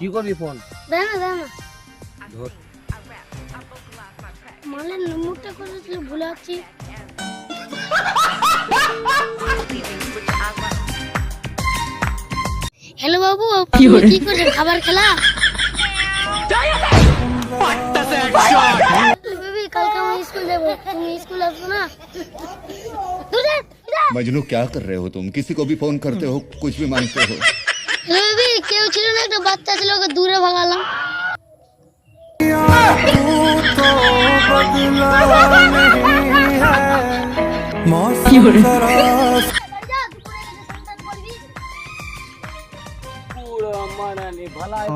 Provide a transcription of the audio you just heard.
কি করবি ফোন? দেয় না ধর। মালের নম্বরটা করেছিল ভুলে যাচ্ছি। হ্যালো বাবু, আপনি কি করে খাবার খেলা? বেবি, কালকে আমি স্কুল যাবো, তুমি স্কুল আসবো না? मजनू क्या कर रहे हो तुम? किसी को भी फोन करते हो, कुछ भी मांगते हो। বেবি, কেউ ছিল না, একটা বাচ্চা ছিল, ওকে দূরে ভাগালাম। পুরো মানানি ভালাই